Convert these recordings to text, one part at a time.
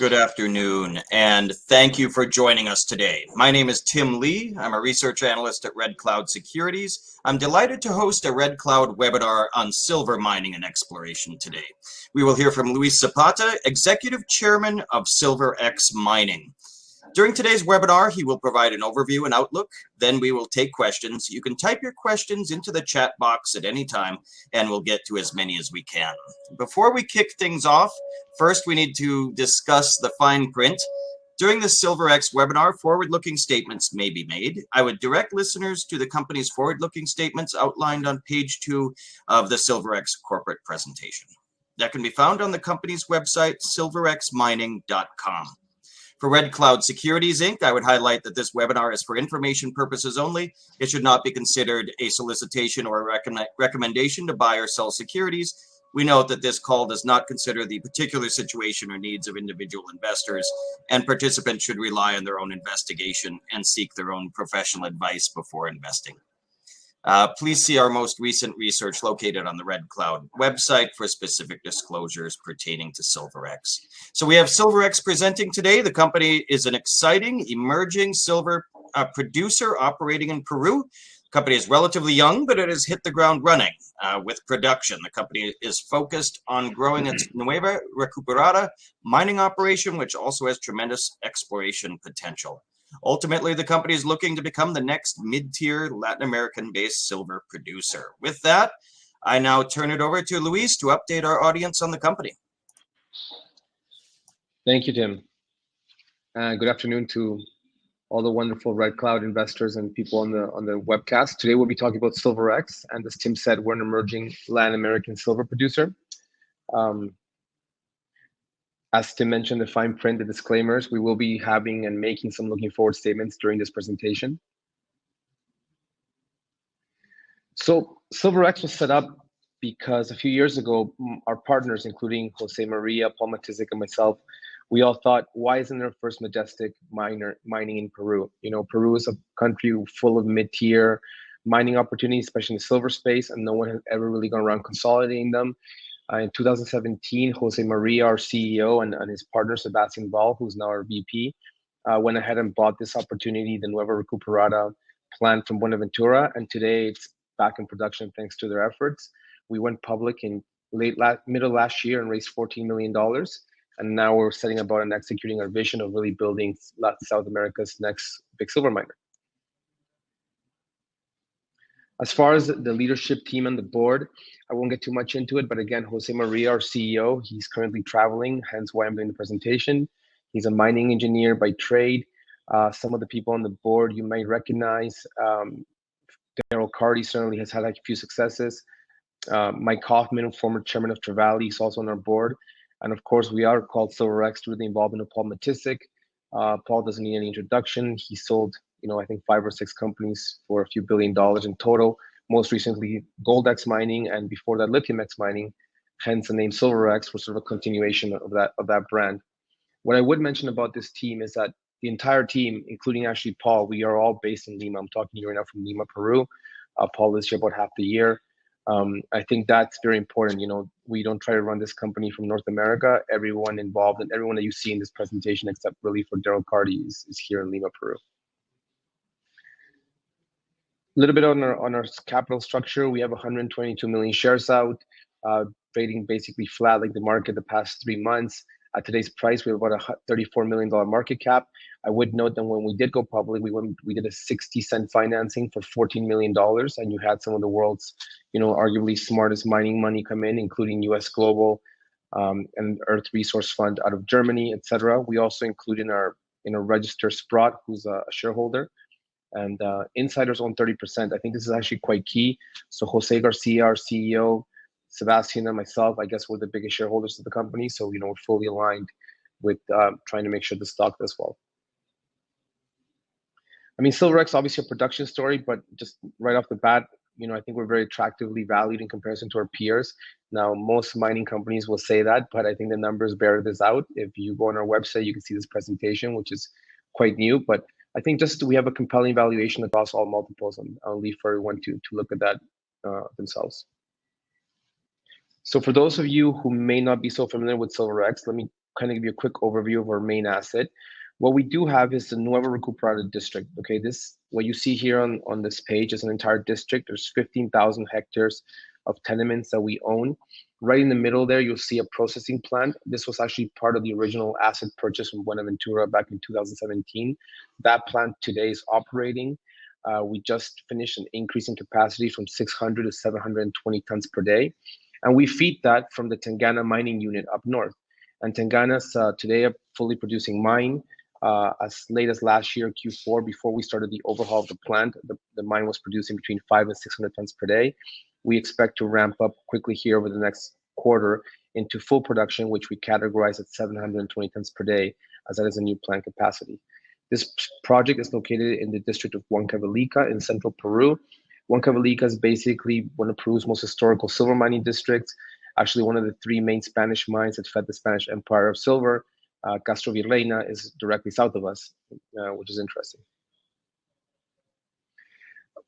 Good afternoon, and thank you for joining us today. My name is Tim Lee. I'm a research analyst at Red Cloud Securities. I'm delighted to host a Red Cloud webinar on silver mining and exploration today. We will hear from Luis Zapata, Executive Chairman of SilverX Mining. During today's webinar, he will provide an overview and outlook. Then we will take questions. You can type your questions into the chat box at any time, and we'll get to as many as we can. Before we kick things off, first we need to discuss the fine print. During the SilverX webinar, forward-looking statements may be made. I would direct listeners to the company's forward-looking statements outlined on page 2 of the SilverX corporate presentation. That can be found on the company's website, silverxmining.com. For Red Cloud Securities, Inc., I would highlight that this webinar is for information purposes only. It should not be considered a solicitation or a recommendation to buy or sell securities. We note that this call does not consider the particular situation or needs of individual investors, and participants should rely on their own investigation and seek their own professional advice before investing. Please see our most recent research located on the Red Cloud website for specific disclosures pertaining to SilverX. So we have SilverX presenting today. The company is an exciting, emerging silver producer operating in Peru. The company is relatively young, but it has hit the ground running with production. The company is focused on growing its Nueva Recuperada mining operation, which also has tremendous exploration potential. Ultimately, the company is looking to become the next mid-tier Latin American-based silver producer. With that, I now turn it over to Luis to update our audience on the company. Thank you, Tim. Good afternoon to all the wonderful Red Cloud investors and people on the webcast. Today, we'll be talking about SilverX, and as Tim said, we're an emerging Latin American silver producer. As Tim mentioned, the fine print, the disclaimers, we will be having and making some looking forward statements during this presentation. So SilverX was set up because a few years ago, our partners, including Jose Maria, Paul Matisic, and myself, we all thought, why isn't there first majestic mining in Peru? You know, Peru is a country full of mid-tier mining opportunities, especially in the silver space, and no one has ever really gone around consolidating them. In 2017, Jose Maria, our CEO, and his partner, Sebastian Ball, who's now our VP, went ahead and bought this opportunity, the Nueva Recuperada plant from Buenaventura, and today it's back in production thanks to their efforts. We went public in middle last year and raised $14 million, and now we're setting about and executing our vision of really building South America's next big silver miner. As far as the leadership team and the board, I won't get too much into it, but again, Jose Maria, our CEO, he's currently traveling, hence why I'm doing the presentation. He's a mining engineer by trade. Some of the people on the board you might recognize. Daryl Carty certainly has had a few successes. Mike Hoffman, former chairman of Trevally, is also on our board. And of course, we are called SilverX through the involvement of Paul Matisic. Paul doesn't need any introduction. He sold, I think 5 or 6 companies for a few $1 billion in total. Most recently, GoldX Mining, and before that, LithiumX Mining. Hence the name SilverX was sort of a continuation of that brand. What I would mention about this team is that the entire team, including actually Paul, we are all based in Lima. I'm talking to you right now from Lima, Peru. Paul is here about half the year. I think that's very important. We don't try to run this company from North America. Everyone involved and everyone that you see in this presentation, except really for Daryl Carty, is here in Lima, Peru. A little bit on our capital structure. We have 122 million shares out, trading basically flat like the market the past 3 months. At today's price, we have about a $34 million market cap. I would note that when we did go public, we did a 60-cent financing for $14 million, and you had some of the world's, arguably smartest mining money come in, including US Global and Earth Resource Fund out of Germany, etc. We also include in our register Sprott, who's a shareholder, and insiders own 30%. I think this is actually quite key. So Jose Garcia, our CEO, Sebastian and myself, I guess we're the biggest shareholders of the company. So, we're fully aligned with trying to make sure the stock does well. I mean, SilverX, obviously a production story, but just right off the bat, I think we're very attractively valued in comparison to our peers. Now, most mining companies will say that, but I think the numbers bear this out. If you go on our website, you can see this presentation, which is quite new, but I think we have a compelling valuation across all multiples, and I'll leave for everyone to look at that themselves. So for those of you who may not be so familiar with SilverX, let me kind of give you a quick overview of our main asset. What we do have is the Nueva Recuperada district. Okay, this what you see here on this page is an entire district. There's 15,000 hectares of tenements that we own. Right in the middle there, you'll see a processing plant. This was actually part of the original asset purchase from Buenaventura back in 2017. That plant today is operating. We just finished an increase in capacity from 600 to 720 tons per day. And we feed that from the Tangana mining unit up north. And Tangana's today a fully producing mine. As late as last year, Q4, before we started the overhaul of the plant, the mine was producing between 500 and 600 tons per day. We expect to ramp up quickly here over the next quarter into full production, which we categorize at 720 tons per day, as that is a new plant capacity. This project is located in the district of Huancavelica in central Peru. Huancavelica is basically one of Peru's most historical silver mining districts, actually one of the three main Spanish mines that fed the Spanish Empire of Silver. Castro Virreina is directly south of us, which is interesting.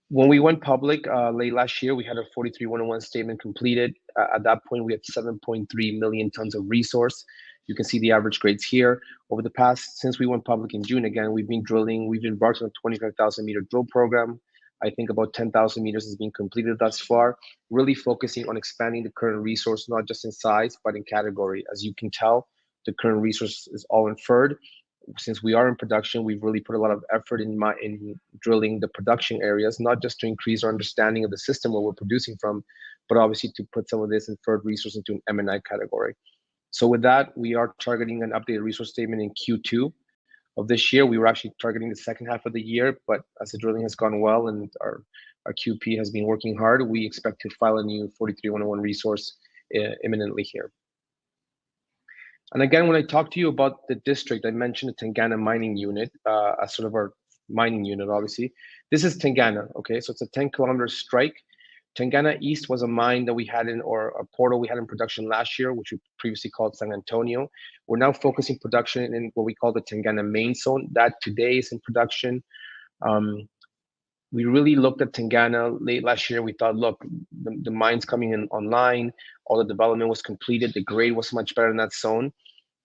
When we went public late last year, we had a 43-101 statement completed. At that point, we had 7.3 million tons of resource. You can see the average grades here. Over the past, since we went public in June, again, we've been drilling. We've embarked on a 25,000 meter drill program. I think about 10,000 meters has been completed thus far, really focusing on expanding the current resource, not just in size, but in category. As you can tell, the current resource is all inferred. Since we are in production, we've really put a lot of effort in drilling the production areas, not just to increase our understanding of the system where we're producing from, but obviously to put some of this inferred resource into an M&I category. So with that, we are targeting an updated resource statement in Q2 of this year. We were actually targeting the second half of the year, but as the drilling has gone well and our QP has been working hard, we expect to file a new 43-101 resource imminently here. And again, when I talk to you about the district, I mentioned the Tangana mining unit as sort of our mining unit, obviously. This is Tangana, okay? So it's a 10-kilometer strike. Tangana East was a mine that we had or a portal we had in production last year, which we previously called San Antonio. We're now focusing production in what we call the Tangana main zone. That today is in production. We really looked at Tangana late last year. We thought, look, the mine's coming in online. All the development was completed. The grade was much better in that zone.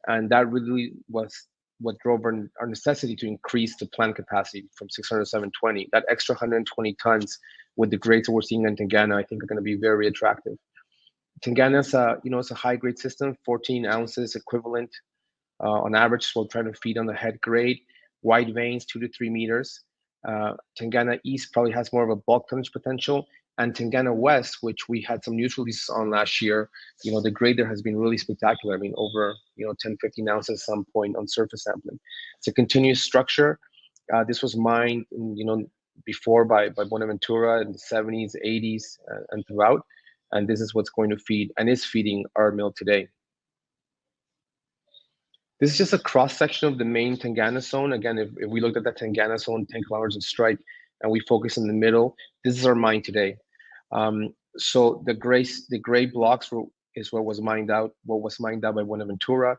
And that really was what drove our necessity to increase the plant capacity from 600 to 720. That extra 120 tons with the grades that we're seeing in Tangana, I think are going to be very attractive. Tangana's it's a high grade system, 14 ounces equivalent on average. So we're trying to feed on the head grade, wide veins, 2 to 3 meters. Tangana East probably has more of a bulk tonnage potential, and Tangana West, which we had some news releases on last year, the grade there has been really spectacular. I mean, over 10, 15 ounces at some point on surface sampling. It's a continuous structure. This was mined, before by Buenaventura in the 70s, 80s, and throughout, and this is what's going to feed and is feeding our mill today. This is just a cross-section of the main Tangana zone. Again, if we looked at that Tangana zone, 10 kilometers of strike, and we focus in the middle, this is our mine today. So the gray blocks is what was mined out by Buenaventura.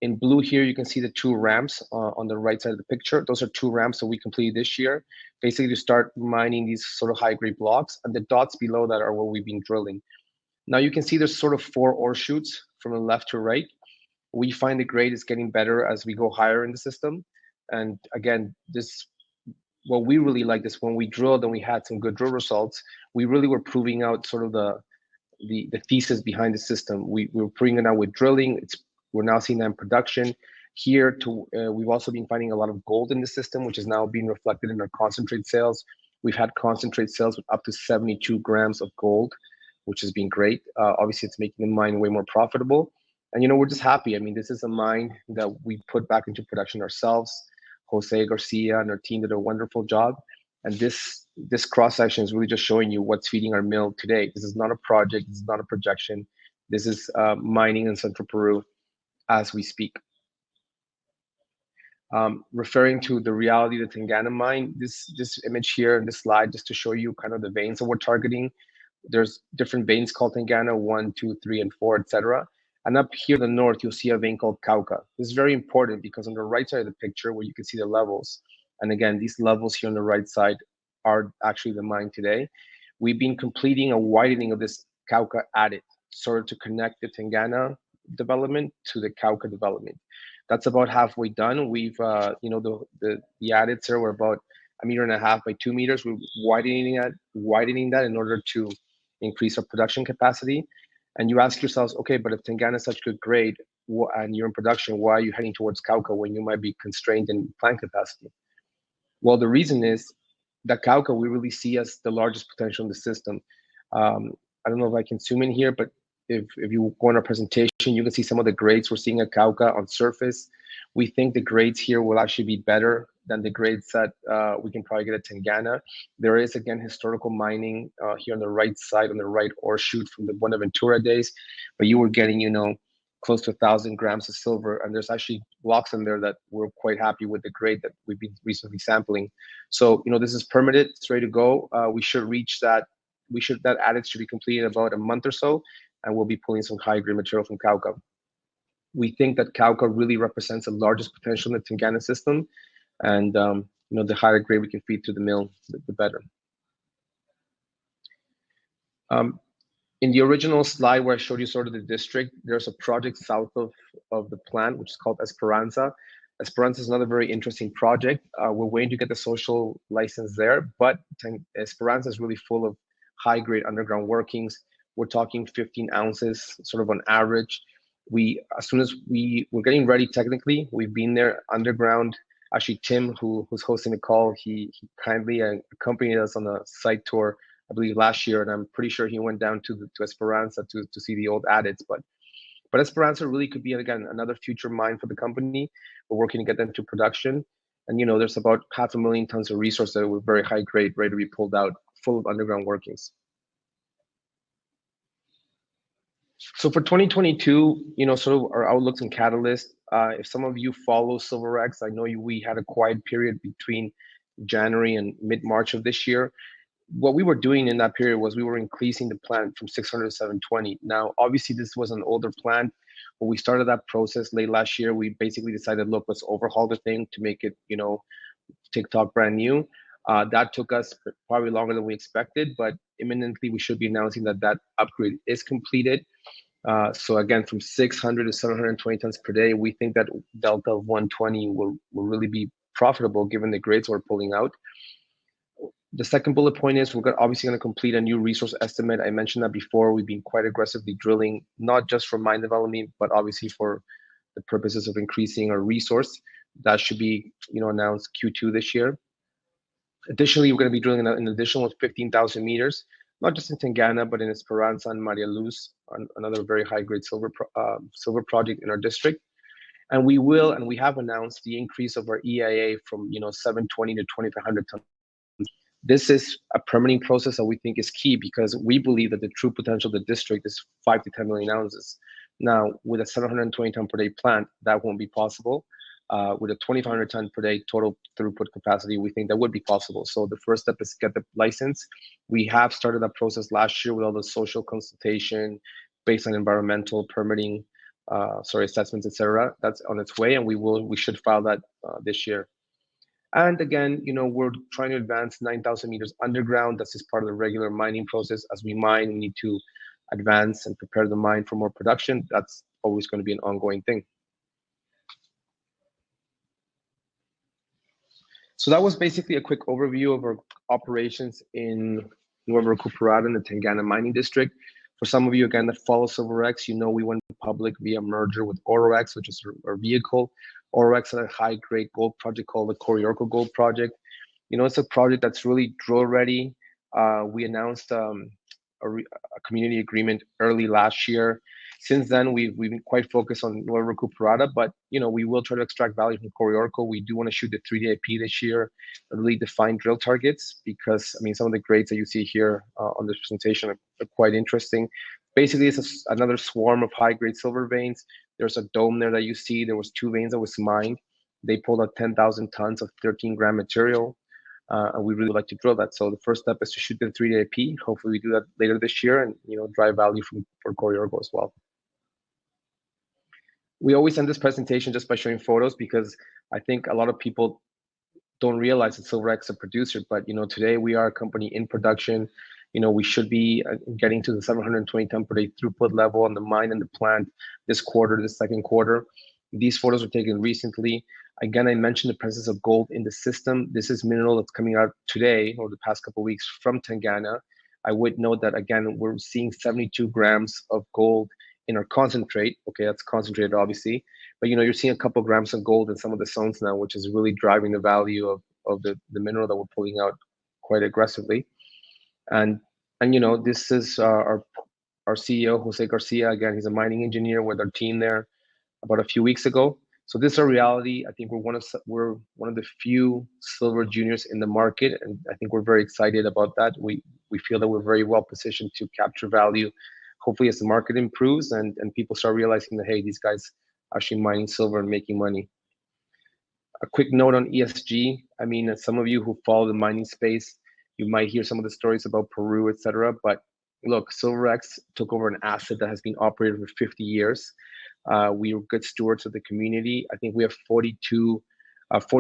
In blue here, you can see the 2 ramps on the right side of the picture. Those are 2 ramps that we completed this year, basically to start mining these sort of high-grade blocks. And the dots below that are where we've been drilling. Now you can see there's sort of 4 ore chutes from the left to right. We find the grade is getting better as we go higher in the system. And again, what we really like is when we drilled and we had some good drill results, we really were proving out sort of the thesis behind the system. We were proving it out with drilling. We're now seeing that in production. Here, we've also been finding a lot of gold in the system, which is now being reflected in our concentrate sales. We've had concentrate sales with up to 72 grams of gold, which has been great. Obviously, it's making the mine way more profitable. And, we're just happy. I mean, this is a mine that we put back into production ourselves. Jose Garcia and our team did a wonderful job. And this cross-section is really just showing you what's feeding our mill today. This is not a project. This is not a projection. This is mining in central Peru as we speak. Referring to the reality of the Tangana mine, this image here in this slide, just to show you kind of the veins that we're targeting. There's different veins called Tangana, 1, 2, 3, and 4, etc. And up here in the north, you'll see a vein called Cauca. This is very important because on the right side of the picture, where you can see the levels, and again, these levels here on the right side are actually the mine today. We've been completing a widening of this Cauca adit, sort of to connect the Tangana development to the Cauca development. That's about halfway done. We've, the adits here were about 1.5 meters by 2 meters. We're widening that in order to increase our production capacity. And you ask yourselves, okay, but if Tangana is such good grade and you're in production, why are you heading towards Cauca when you might be constrained in plant capacity? Well, the reason is that Cauca we really see as the largest potential in the system. I don't know if I can zoom in here, but if you go on our presentation, you can see some of the grades we're seeing at Cauca on surface. We think the grades here will actually be better than the grades that we can probably get at Tangana. There is, again, historical mining here on the right side, on the right ore shoot from the Buenaventura days, but you were getting, close to 1,000 grams of silver, and there's actually blocks in there that we're quite happy with the grade that we've been recently sampling. So, this is permitted, it's ready to go. We should reach that. That adit should be completed in about a month or so, and we'll be pulling some high-grade material from Cauca. We think that Cauca really represents the largest potential in the Tangana system, and the higher grade we can feed through the mill, the better. In the original slide where I showed you sort of the district, there's a project south of the plant, which is called Esperanza. Esperanza is another very interesting project. We're waiting to get the social license there, but Esperanza is really full of high-grade underground workings. We're talking 15 ounces, sort of on average. As soon as we're getting ready technically, we've been there underground. Actually, Tim, who's hosting the call, he kindly accompanied us on a site tour, I believe last year, and I'm pretty sure he went down to Esperanza to see the old adits. But Esperanza really could be, again, another future mine for the company. We're working to get them to production. And, there's about 500,000 tons of resource that were very high grade, ready to be pulled out, full of underground workings. So for 2022, sort of our outlooks and catalysts. If some of you follow SilverX, I know we had a quiet period between January and mid-March of this year. What we were doing in that period was we were increasing the plant from 600 to 720. Now, obviously, this was an older plant. When we started that process late last year, we basically decided, look, let's overhaul the thing to make it, TikTok brand new. That took us probably longer than we expected, but imminently we should be announcing that upgrade is completed. So again, from 600 to 720 tons per day, we think that delta of 120 will really be profitable given the grades we're pulling out. The second bullet point is we're obviously going to complete a new resource estimate. I mentioned that before. We've been quite aggressively drilling, not just for mine development, but obviously for the purposes of increasing our resource. That should be, announced Q2 this year. Additionally, we're going to be drilling an additional 15,000 meters, not just in Tangana, but in Esperanza and Maria Luz, another very high-grade silver project in our district. And we have announced the increase of our EIA from 720 to 2,500 tons. This is a permitting process that we think is key because we believe that the true potential of the district is 5 to 10 million ounces. Now, with a 720 ton per day plant, that won't be possible. With a 2,500 ton per day total throughput capacity, we think that would be possible. So the first step is get the license. We have started that process last year with all the social consultation based on environmental permitting, assessments, etc. That's on its way, and we should file that this year. And again, we're trying to advance 9,000 meters underground. That's just part of the regular mining process. As we mine, we need to advance and prepare the mine for more production. That's always going to be an ongoing thing. So that was basically a quick overview of our operations in Nueva Recuperada in the Tangana mining district. For some of you, again, that follow SilverX, we went public via merger with OroX, which is our vehicle. OroX had a high-grade gold project called the Coriorco Gold Project. It's a project that's really drill ready. We announced a community agreement early last year. Since then, we've been quite focused on Nueva Recuperada, but we will try to extract value from Coriorco. We do want to shoot the 3D IP this year and really define drill targets because some of the grades that you see here on this presentation are quite interesting. Basically, it's another swarm of high-grade silver veins. There's a dome there that you see. There was 2 veins that was mined. They pulled out 10,000 tons of 13-gram material, and we really like to drill that. So the first step is to shoot the 3D IP. Hopefully, we do that later this year and drive value for Coriorco as well. We always end this presentation just by showing photos because I think a lot of people don't realize that SilverX is a producer, but today we are a company in production. We should be getting to the 720 ton per day throughput level on the mine and the plant this quarter, this second quarter. These photos were taken recently. Again, I mentioned the presence of gold in the system. This is mineral that's coming out today or the past couple of weeks from Tangana. I would note that, again, we're seeing 72 grams of gold in our concentrate. Okay, that's concentrated, obviously. But, you're seeing a couple of grams of gold in some of the zones now, which is really driving the value of the mineral that we're pulling out quite aggressively. And this is our CEO, Jose Garcia. Again, he's a mining engineer with our team there about a few weeks ago. So this is a reality. I think we're one of the few silver juniors in the market, and I think we're very excited about that. We feel that we're very well positioned to capture value, hopefully as the market improves and people start realizing that, hey, these guys are actually mining silver and making money. A quick note on ESG. I mean, some of you who follow the mining space, you might hear some of the stories about Peru, etc. But look, SilverX took over an asset that has been operated for 50 years. We are good stewards of the community. I think we have 40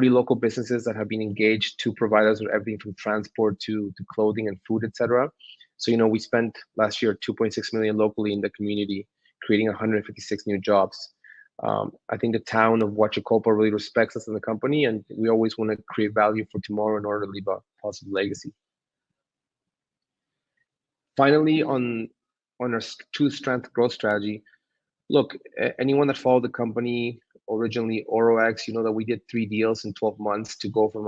local businesses that have been engaged to provide us with everything from transport to clothing and food, etc. So, we spent last year 2.6 million locally in the community, creating 156 new jobs. I think the town of Huachicolpa really respects us in the company, and we always want to create value for tomorrow in order to leave a positive legacy. Finally, on our two-strength growth strategy, look, anyone that followed the company originally, OroX, that we did 3 deals in 12 months to go from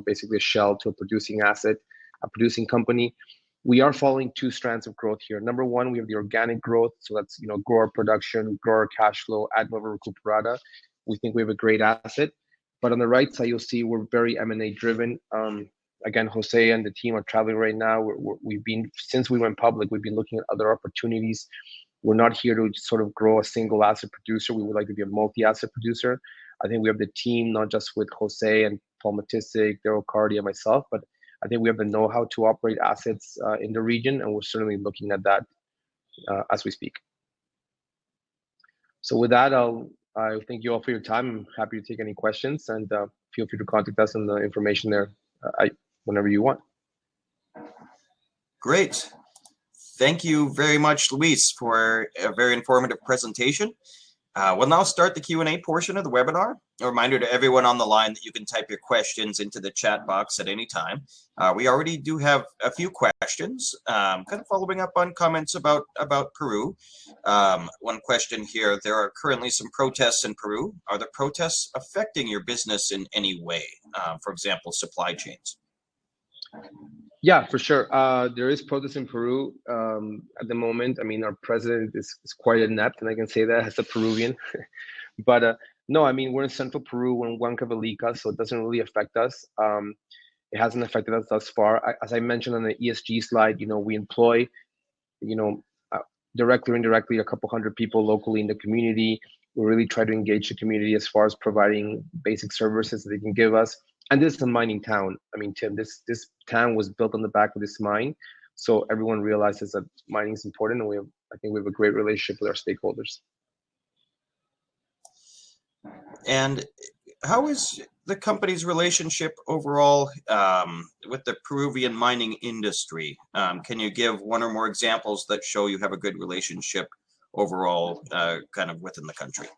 basically a shell to a producing asset, a producing company. We are following 2 strands of growth here. Number one, we have the organic growth. So that's, grow our production, grow our cash flow, add Nueva Recuperada. We think we have a great asset. But on the right side, you'll see we're very M&A driven. Again, Jose and the team are traveling right now. Since we went public, we've been looking at other opportunities. We're not here to sort of grow a single asset producer. We would like to be a multi-asset producer. I think we have the team, not just with Jose and Paul Matisic, Daryl Cardi, and myself, but I think we have the know-how to operate assets in the region, and we're certainly looking at that as we speak. So with that, I thank you all for your time. I'm happy to take any questions, and feel free to contact us on the information there whenever you want. Great. Thank you very much, Luis, for a very informative presentation. We'll now start the Q&A portion of the webinar. A reminder to everyone on the line that you can type your questions into the chat box at any time. We already do have a few questions, kind of following up on comments about Peru. One question here, there are currently some protests in Peru. Are the protests affecting your business in any way? For example, supply chains? Yeah, for sure. There is protests in Peru at the moment. I mean, our president is quite inept, and I can say that as a Peruvian. But no, I mean, we're in central Peru, we're in Huancavelica, so it doesn't really affect us. It hasn't affected us thus far. As I mentioned on the ESG slide, we employ, directly or indirectly, a couple hundred people locally in the community. We really try to engage the community as far as providing basic services that they can give us. And this is a mining town. I mean, Tim, this town was built on the back of this mine. So everyone realizes that mining is important, and I think we have a great relationship with our stakeholders. And how is the company's relationship overall with the Peruvian mining industry? Can you give one or more examples that show you have a good relationship overall kind of within the country?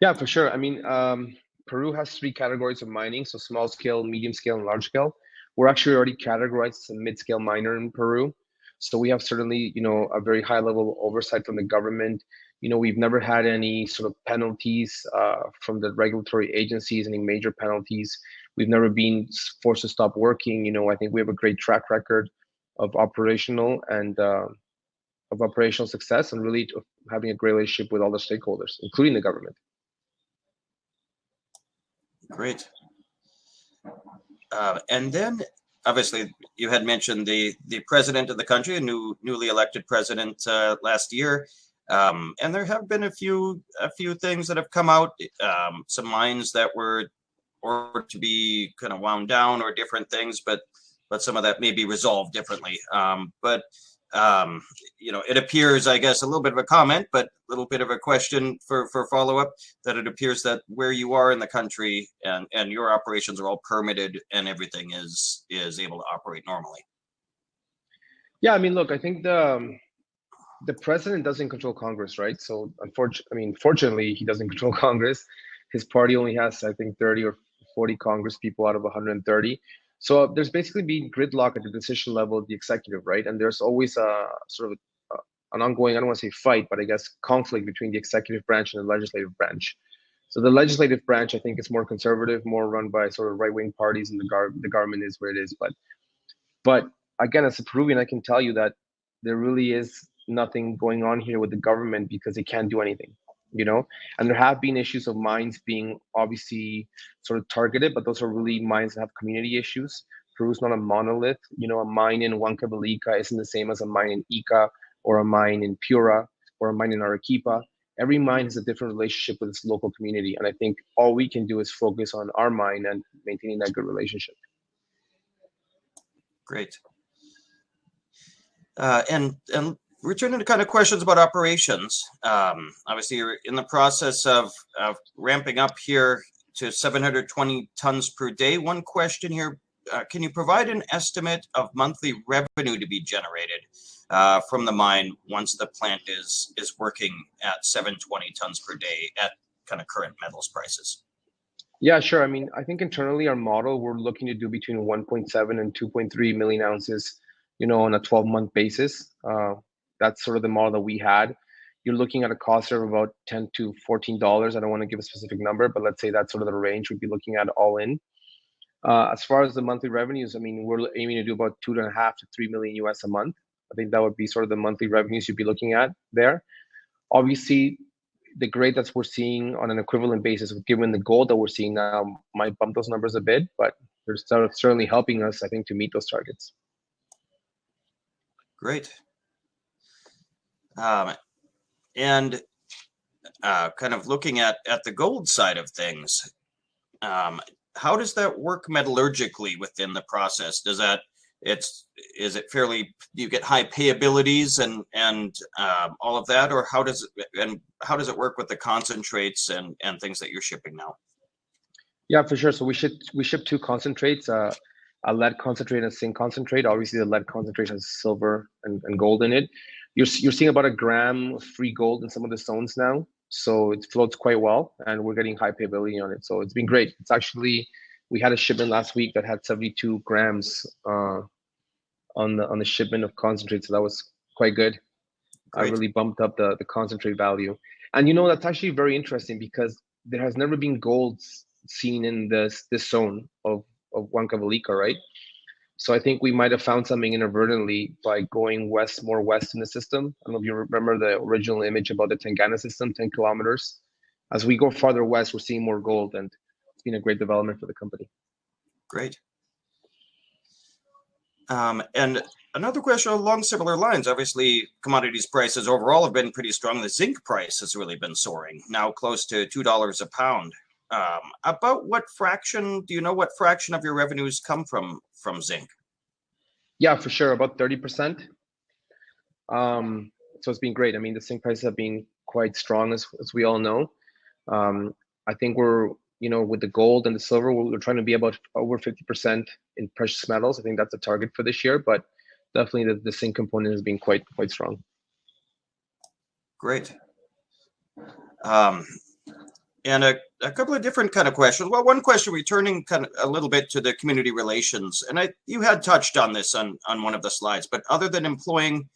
Yeah, for sure. I mean, Peru has 3 categories of mining, so small scale, medium scale, and large scale. We're actually already categorized as a mid-scale miner in Peru. So we have certainly, a very high level of oversight from the government. We've never had any sort of penalties from the regulatory agencies, any major penalties. We've never been forced to stop working. I think we have a great track record of operational success, and really having a great relationship with all the stakeholders, including the government. Great. And then, obviously, you had mentioned the president of the country, a newly elected president last year, and there have been a few things that have come out, some mines that were ordered to be kind of wound down or different things, but some of that may be resolved differently. But it appears, I guess, a little bit of a comment, but a little bit of a question for follow-up, that it appears that where you are in the country and your operations are all permitted and everything is able to operate normally. Yeah, I mean, look, I think the president doesn't control Congress, right? So, fortunately, he doesn't control Congress. His party only has, I think, 30 or 40 Congress people out of 130. So there's basically been gridlock at the decision level of the executive, right? And there's always a sort of an ongoing, I don't want to say fight, but I guess conflict between the executive branch and the legislative branch. So the legislative branch, I think, is more conservative, more run by sort of right-wing parties, and the government is where it is. But again, as a Peruvian, I can tell you that there really is nothing going on here with the government because they can't do anything, you know? And there have been issues of mines being obviously sort of targeted, but those are really mines that have community issues. Peru's not a monolith. You know, a mine in Huancavelica isn't the same as a mine in Ica or a mine in Piura or a mine in Arequipa. Every mine has a different relationship with its local community. And I think all we can do is focus on our mine and maintaining that good relationship. Great. And returning to kind of questions about operations, obviously you're in the process of ramping up here to 720 tons per day. One question here, can you provide an estimate of monthly revenue to be generated from the mine once the plant is working at 720 tons per day at kind of current metals prices? Yeah, sure. I mean, I think internally our model, we're looking to do between 1.7 and 2.3 million ounces, you know, on a 12-month basis. That's sort of the model that we had. You're looking at a cost of about $10 to $14. I don't want to give a specific number, but let's say that's sort of the range we'd be looking at all in. As far as the monthly revenues, I mean, we're aiming to do about 2.5 to 3 million US a month. I think that would be sort of the monthly revenues you'd be looking at there. Obviously, the grade that we're seeing on an equivalent basis, given the gold that we're seeing now, might bump those numbers a bit, but they're certainly helping us, I think, to meet those targets. Great. And kind of looking at the gold side of things, how does that work metallurgically within the process? Is it fairly, do you get high payabilities and all of that, or how does it work with the concentrates and things that you're shipping now? Yeah, for sure. So we ship two concentrates, a lead concentrate and a zinc concentrate. Obviously, the lead concentrate has silver and gold in it. You're seeing about a gram of free gold in some of the zones now. So it floats quite well, and we're getting high payability on it. So it's been great. It's actually, we had a shipment last week that had 72 grams on the shipment of concentrate. So that was quite good. Great. I really bumped up the concentrate value. And you know, that's actually very interesting because there has never been gold seen in this zone of Huancavelica, right? So I think we might have found something inadvertently by going more west in the system. I don't know if you remember the original image about the Tangana system, 10 kilometers. As we go farther west, we're seeing more gold, and it's been a great development for the company. Great. And another question along similar lines, obviously commodities prices overall have been pretty strong. The zinc price has really been soaring, now close to $2 a pound. About what fraction, do you know what fraction of your revenues come from zinc? Yeah, for sure, about 30%. So it's been great. I mean, the zinc prices have been quite strong, as we all know. I think we're, you know, with the gold and the silver, we're trying to be about over 50% in precious metals. I think that's a target for this year, but definitely the zinc component has been quite strong. Great. And a couple of different kind of questions. Well, one question returning kind of a little bit to the community relations, and you had touched on this on one of the slides, but other than employing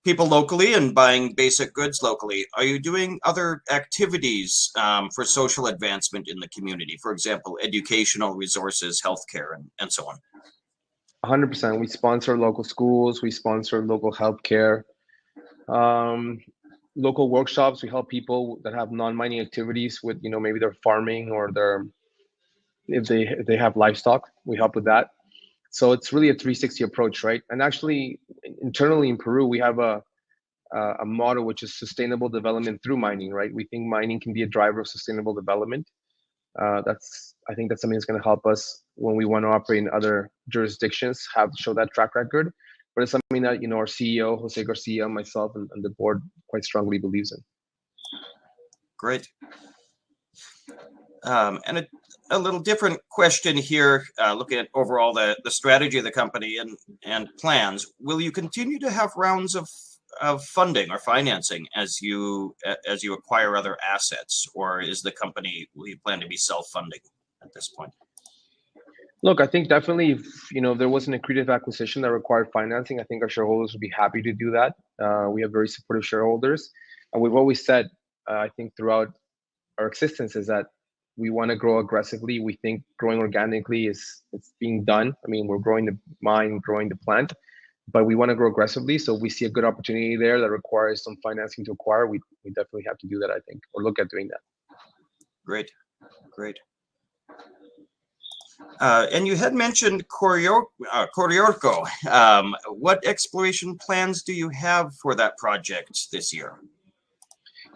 people locally and buying basic goods locally, are you doing other activities for social advancement in the community? For example, educational resources, healthcare, and so on. 100%. We sponsor local schools. We sponsor local healthcare. Local workshops. We help people that have non-mining activities with, you know, maybe they're farming or if they have livestock. We help with that. So it's really a 360 approach, right? And actually, internally in Peru, we have a motto which is sustainable development through mining, right? We think mining can be a driver of sustainable development. I think that's something that's going to help us when we want to operate in other jurisdictions, have to show that track record. But it's something that, you know, our CEO, Jose Garcia, myself, and the board quite strongly believes in. Great. And a little different question here, looking at overall the strategy of the company and plans. Will you continue to have rounds of funding or financing as you acquire other assets, or will you plan to be self-funding at this point? Look, I think definitely if there was an accretive acquisition that required financing, I think our shareholders would be happy to do that. We have very supportive shareholders, and we've always said, I think throughout our existence, is that we want to grow aggressively. We think growing organically it's being done. I mean, we're growing the mine, growing the plant, but we want to grow aggressively. So we see a good opportunity there that requires some financing to acquire. We definitely have to do that, I think, or look at doing that. Great. And you had mentioned Coriorco. What exploration plans do you have for that project this year?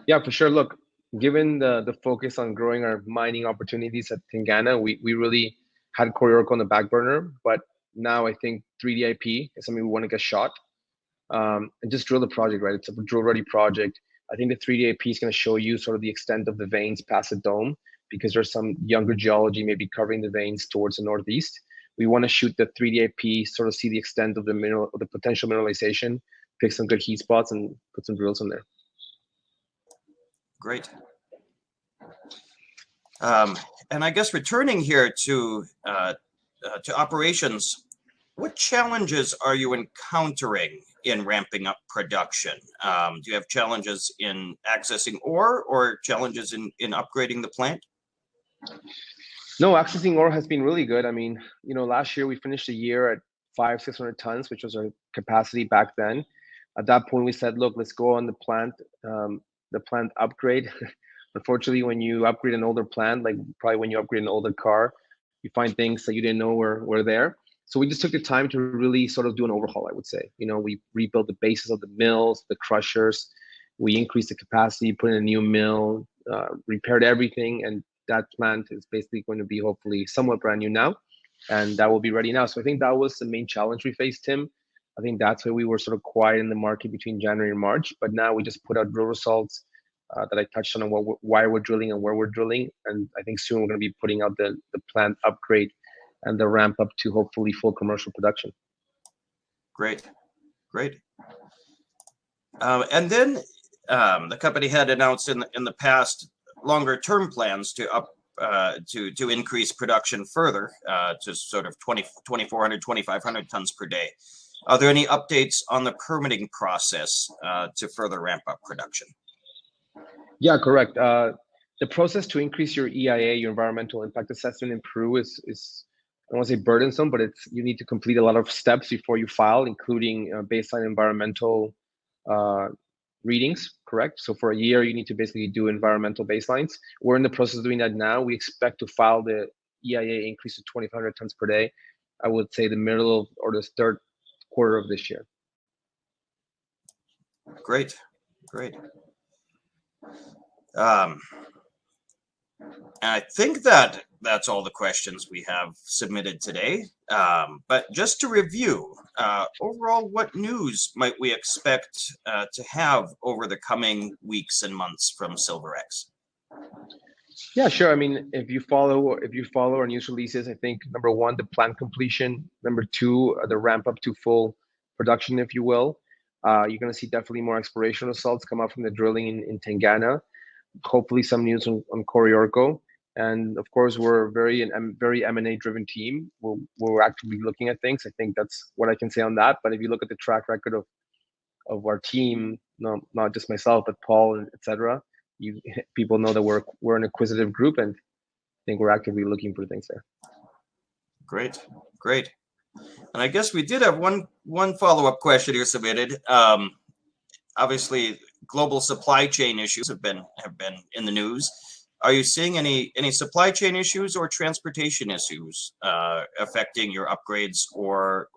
Yeah, for sure. Look, given the focus on growing our mining opportunities at Tangana, we really had Coriorco on the back burner, but now I think 3D IP is something we want to get shot and just drill the project, right? It's a drill-ready project. I think the 3D IP is going to show you sort of the extent of the veins past the dome, because there's some younger geology maybe covering the veins towards the northeast. We want to shoot the 3D IP, sort of see the extent of the potential mineralization, pick some good heat spots, and put some drills in there. Great. And I guess returning here to operations, what challenges are you encountering in ramping up production? Do you have challenges in accessing ore or challenges in upgrading the plant? No, accessing ore has been really good. I mean, last year we finished the year at 500-600 tons, which was our capacity back then. At that point, we said, look, let's go on the plant upgrade. Unfortunately, when you upgrade an older plant, like probably when you upgrade an older car, you find things that you didn't know were there. So we just took the time to really sort of do an overhaul, I would say. We rebuilt the bases of the mills, the crushers. We increased the capacity, put in a new mill, repaired everything. And that plant is basically going to be hopefully somewhat brand new now. And that will be ready now. So I think that was the main challenge we faced, Tim. I think that's why we were sort of quiet in the market between January and March. But now we just put out drill results that I touched on why we're drilling and where we're drilling. And I think soon we're going to be putting out the plant upgrade and the ramp up to hopefully full commercial production. Great. And then the company had announced in the past longer term plans to increase production further to sort of 2,400, 2,500 tons per day. Are there any updates on the permitting process to further ramp up production? Yeah, correct. The process to increase your EIA, your environmental impact assessment in Peru is I don't want to say burdensome, but you need to complete a lot of steps before you file, including baseline environmental readings, correct? So for a year, you need to basically do environmental baselines. We're in the process of doing that now. We expect to file the EIA increase to 2,500 tons per day, I would say the middle or the third quarter of this year. Great. I think that's all the questions we have submitted today. But just to review, overall, what news might we expect to have over the coming weeks and months from SilverX? Yeah, sure. I mean, if you follow our news releases, I think number one, the plant completion. Number two, the ramp up to full production, if you will. You're going to see definitely more exploration results come out from the drilling in Tangana. Hopefully some news on Coriorco. And of course, we're a very M&A driven team. We're actively looking at things. I think that's what I can say on that. But if you look at the track record of our team, not just myself, but Paul, and etc., people know that we're an acquisitive group, and I think we're actively looking for things there. Great. And I guess we did have one follow-up question here submitted. Obviously, global supply chain issues have been in the news. Are you seeing any supply chain issues or transportation issues affecting your upgrades or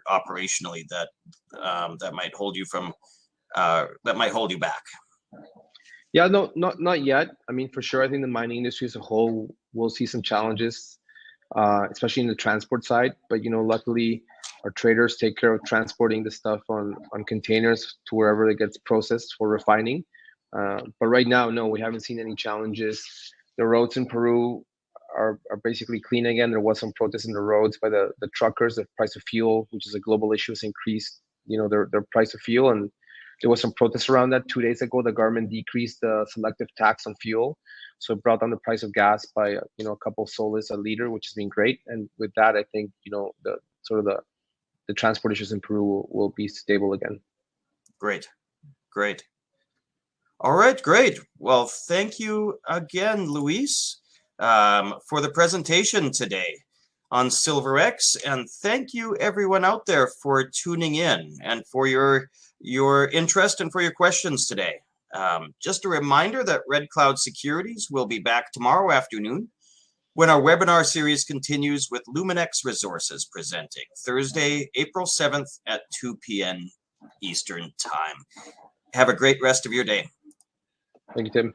operationally that might hold you back? Yeah, no, not yet. I mean, for sure, I think the mining industry as a whole will see some challenges, especially in the transport side. But luckily, our traders take care of transporting the stuff on containers to wherever it gets processed for refining. But right now, no, we haven't seen any challenges. The roads in Peru are basically clean again. There was some protest in the roads by the truckers. The price of fuel, which is a global issue, has increased. Their price of fuel, and there was some protests around that 2 days ago. The government decreased the selective tax on fuel, so it brought down the price of gas by a couple soles a liter, which has been great. And with that, I think the transport issues in Peru will be stable again. Great. All right, great. Well, thank you again, Luis, for the presentation today on SilverX, and thank you everyone out there for tuning in and for your interest and for your questions today. Just a reminder that Red Cloud Securities will be back tomorrow afternoon when our webinar series continues with Luminex Resources presenting Thursday, April 7th at 2 p.m. Eastern Time. Have a great rest of your day. Thank you, Tim.